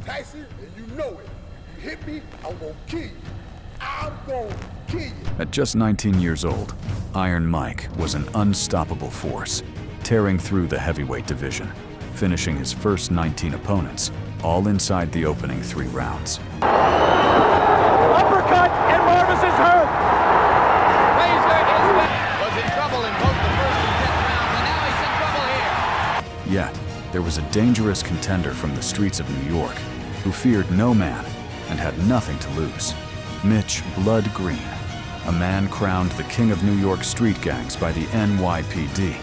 Tyson, and you know it. You hit me, I'm gonna kill you. I'm gonna kill you. At just 19 years old, Iron Mike was an unstoppable force, tearing through the heavyweight division, finishing his first 19 opponents, all inside the opening 3 rounds. Uppercut, and Marvis is hurt. Razor was in trouble in both the first and 10th rounds, and now he's in trouble here. Yet, there was a dangerous contender from the streets of New York who feared no man and had nothing to lose. Mitch "Blood" Green, a man crowned the king of New York street gangs by the NYPD,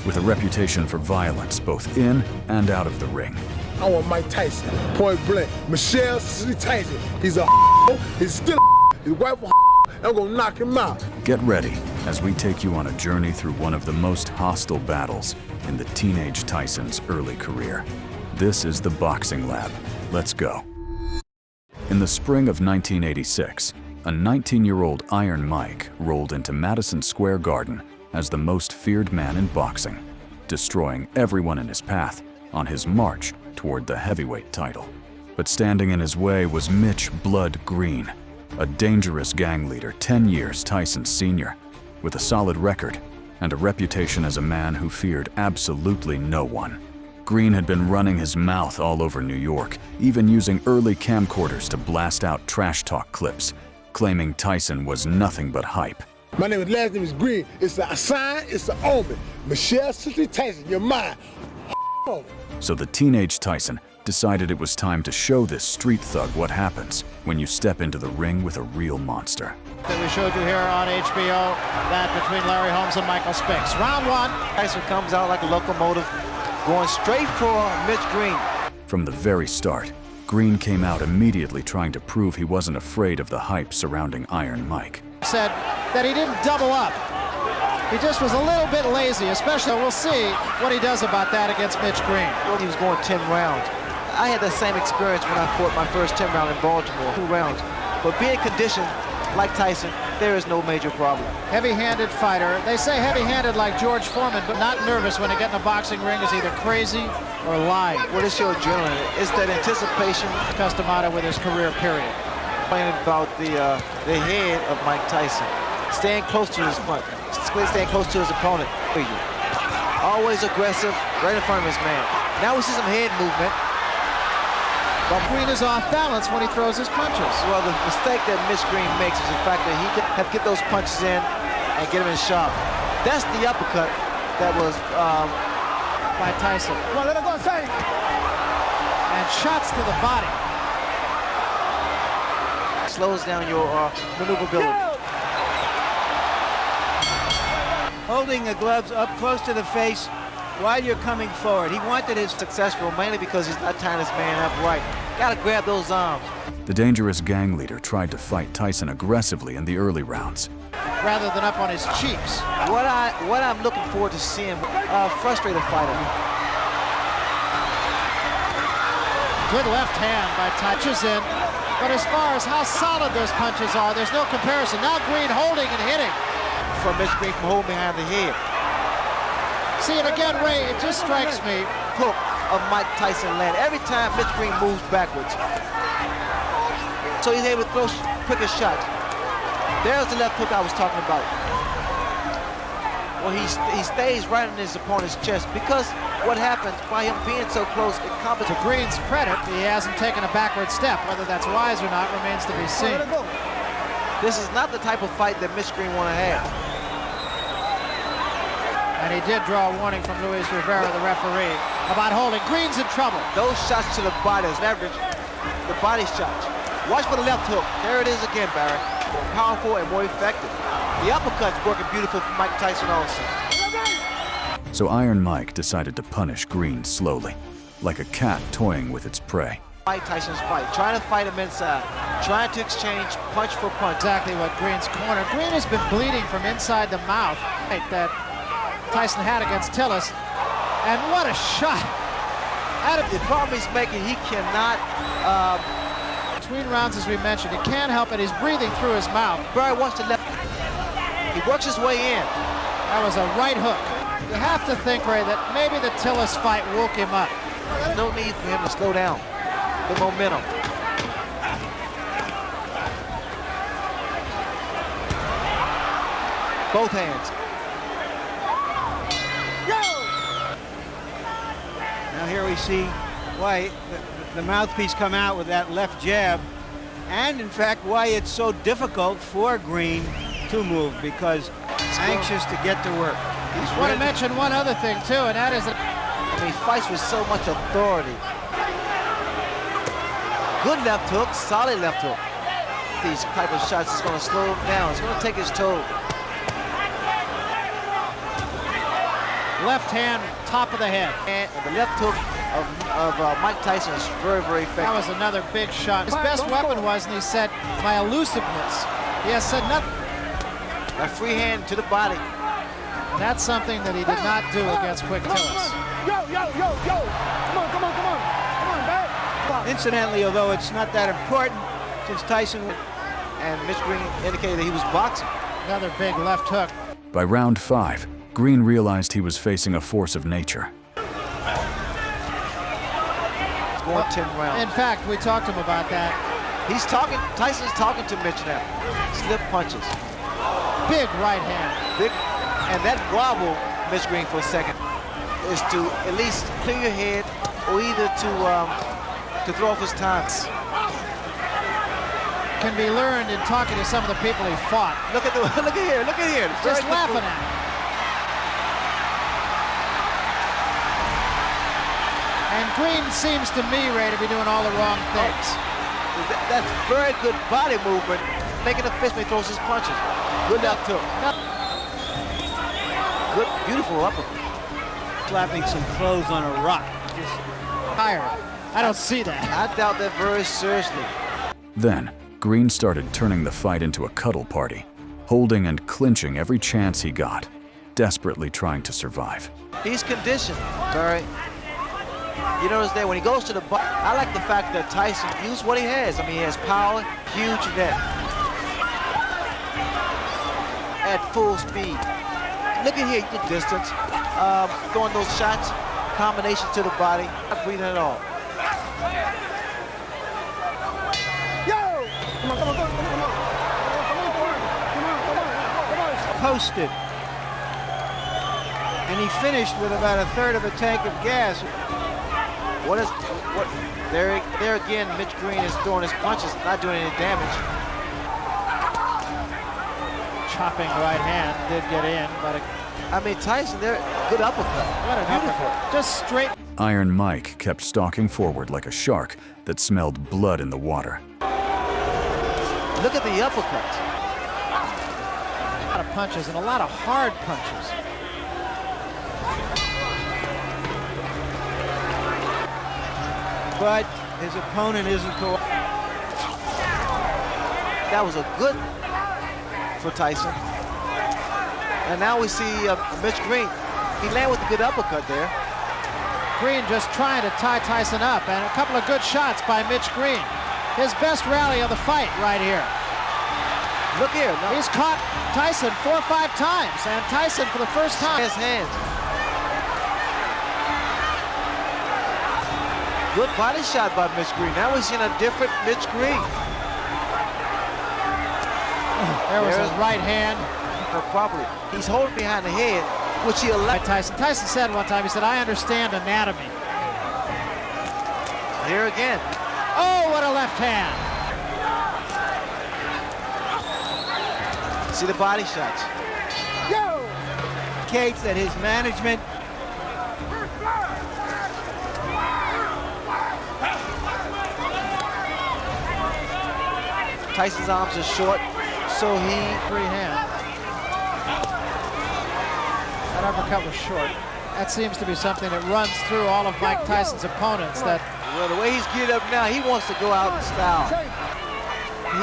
with a reputation for violence both in and out of the ring. I want Mike Tyson, point blank. Michelle Tyson, he's a he's still his wife a I'm gonna knock him out. Get ready as we take you on a journey through one of the most hostile battles in the teenage Tyson's early career. This is the Boxing Lab. Let's go. In the spring of 1986, a 19-year-old Iron Mike rolled into Madison Square Garden as the most feared man in boxing, destroying everyone in his path on his march toward the heavyweight title. But standing in his way was Mitch "Blood" Green, a dangerous gang leader 10 years Tyson's senior, with a solid record and a reputation as a man who feared absolutely no one. Green had been running his mouth all over New York, even using early camcorders to blast out trash talk clips, claiming Tyson was nothing but hype. My last name is Green. It's a sign, it's an omen. Michelle Tyson, you're mine. So the teenage Tyson decided it was time to show this street thug what happens when you step into the ring with a real monster. That we showed you here on HBO, that between Larry Holmes and Michael Spinks. Round 1. Tyson comes out like a locomotive, going straight for Mitch Green. From the very start, Green came out immediately trying to prove he wasn't afraid of the hype surrounding Iron Mike. Said that he didn't double up. He just was a little bit lazy, especially we'll see what he does about that against Mitch Green. He was going 10 rounds. I had that same experience when I fought my first 10 round in Baltimore, 2 rounds. But being conditioned like Tyson, there is no major problem. Heavy-handed fighter. They say heavy-handed like George Foreman, but not nervous when they get in a boxing ring is either crazy or lying. Well, it's your adrenaline. It's that anticipation. Customata with his career, period. Complaining about the head of Mike Tyson. Staying close to his front. Staying close to his opponent. Always aggressive, right in front of his man. Now we see some head movement. But Green is off balance when he throws his punches. Well, the mistake that Mitch Green makes is the fact that he can have get those punches in and get him in sharp. That's the uppercut that was by Tyson. Well, let it go, say. And shots to the body. Slows down your maneuverability. Holding the gloves up close to the face while you're coming forward. He wanted his successful mainly because he's not tying his man up right. Gotta grab those arms. The dangerous gang leader tried to fight Tyson aggressively in the early rounds, rather than up on his cheeks. What I'm looking forward to seeing frustrate a fighter. Good left hand by Tyson in, but as far as how solid those punches are, there's no comparison. Now Green holding and hitting. From Mitch Green from holding behind the head. See it again, Ray, it just strikes me. Hook of Mike Tyson land every time Mitch Green moves backwards. So he's able to throw quicker shots. There's the left hook I was talking about. Well, he stays right in his opponent's chest because what happens by him being so close, it compensates. To Green's credit, he hasn't taken a backward step. Whether that's wise or not remains to be seen. This is not the type of fight that Mitch Green want to have. And he did draw a warning from Luis Rivera, the referee, about holding. Green's in trouble. Those shots to the body is average. The body shots. Watch for the left hook. There it is again, Barry. More powerful and more effective. The uppercut's working beautiful for Mike Tyson also. So Iron Mike decided to punish Green slowly, like a cat toying with its prey. Mike Tyson's fight, trying to fight him inside, trying to exchange punch for punch. Exactly what Green's corner. Green has been bleeding from inside the mouth that Tyson had against Tillis, and what a shot! The problem he's making, he cannot. Between rounds, as we mentioned, he can't help it. He's breathing through his mouth. Barry wants to left. He works his way in. That was a right hook. You have to think, Ray, that maybe the Tillis fight woke him up. There's no need for him to slow down. the momentum. Both hands. Now here we see why the mouthpiece come out with that left jab, and in fact why it's so difficult for Green to move, because he's anxious to get to work. I want to mention one other thing too, and that is that he fights with so much authority. Good left hook, solid left hook. These type of shots is going to slow him down. It's going to take his toll. left hand, top of the head. And the left hook of Mike Tyson is very, very effective. That was another big shot. His best weapon was, and he said, my elusiveness. He has said nothing. A free hand to the body. And that's something that he did not do against Quick Tillis. Yo, yo, yo, yo. Come on, come on, come on. Come on, back. Incidentally, although it's not that important, since Tyson and Mitch Green indicated that he was boxing. Another big left hook. By round 5, Green realized he was facing a force of nature. It's going 10 rounds. In fact, we talked to him about that. He's talking, Tyson's talking to Mitch now. Slip punches. Big right hand. Big, and that wobble, Mitch Green, for a second, is to at least clear your head or either to throw off his time. Can be learned in talking to some of the people he fought. Look at here, look at here. Just laughing at him. And Green seems to me, Ray, to be doing all the wrong things. That's very good body movement, making a fist when he throws his punches. Good left hook. Good, beautiful uppercut. slapping some clothes on a rock. Just tired. I don't see that. I doubt that very seriously. Then, Green started turning the fight into a cuddle party, holding and clinching every chance he got, desperately trying to survive. He's conditioned, Barry. You notice that when he goes to the box, I like the fact that Tyson used what he has. I mean, he has power, huge net. At full speed. Look at here, the distance. Throwing those shots, combination to the body, not breathing at all. Posted. And he finished with about a third of a tank of gas. There again, Mitch Green is throwing his punches, not doing any damage. Chopping right hand did get in, but I mean, Tyson, there, good uppercut. what an uppercut. Just straight. Iron Mike kept stalking forward like a shark that smelled blood in the water. Look at the uppercuts. A lot of punches and a lot of hard punches. But his opponent isn't That was a good for Tyson. And now we see Mitch Green. He landed with a good uppercut there. Green just trying to tie Tyson up, and a couple of good shots by Mitch Green. His best rally of the fight right here. Look here. No. He's caught Tyson 4 or 5 times, and Tyson for the first time. His hands. Good body shot by Mitch Green. Now we're seeing a different Mitch Green. There was his right hand. Properly. He's holding behind the head, which he allowed. Tyson said one time, he said, I understand anatomy. Here again. Oh, what a left hand. See the body shots. indicates that his management Tyson's arms are short, so he free hand. That uppercut was short. That seems to be something that runs through all of Mike Tyson's opponents. That well, the way he's geared up now, he wants to go out in style.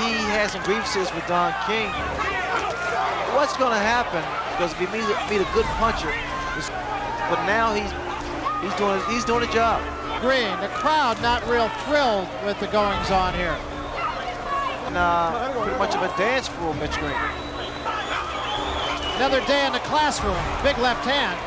He has some grievances with Don King. What's going to happen? Because if he meet a good puncher, but now he's doing a job. Green, the crowd not real thrilled with the goings on here. And pretty much of a dance for Mitch Green. Another day in the classroom. Big left hand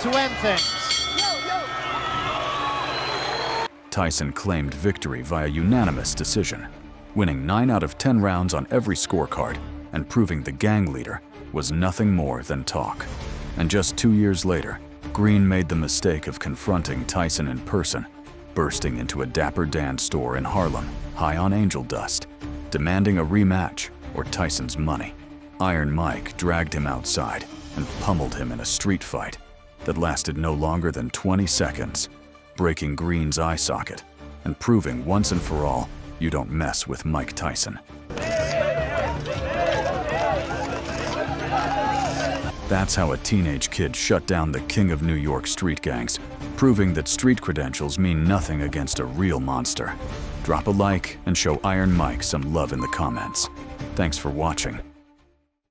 to end things. Tyson claimed victory via unanimous decision, winning 9 out of 10 rounds on every scorecard and proving the gang leader was nothing more than talk. And just 2 years later, Green made the mistake of confronting Tyson in person, bursting into a Dapper Dan store in Harlem, high on angel dust, demanding a rematch or Tyson's money. Iron Mike dragged him outside and pummeled him in a street fight that lasted no longer than 20 seconds, breaking Green's eye socket and proving once and for all you don't mess with Mike Tyson. That's how a teenage kid shut down the king of New York street gangs, proving that street credentials mean nothing against a real monster. Drop a like and show Iron Mike some love in the comments. Thanks for watching.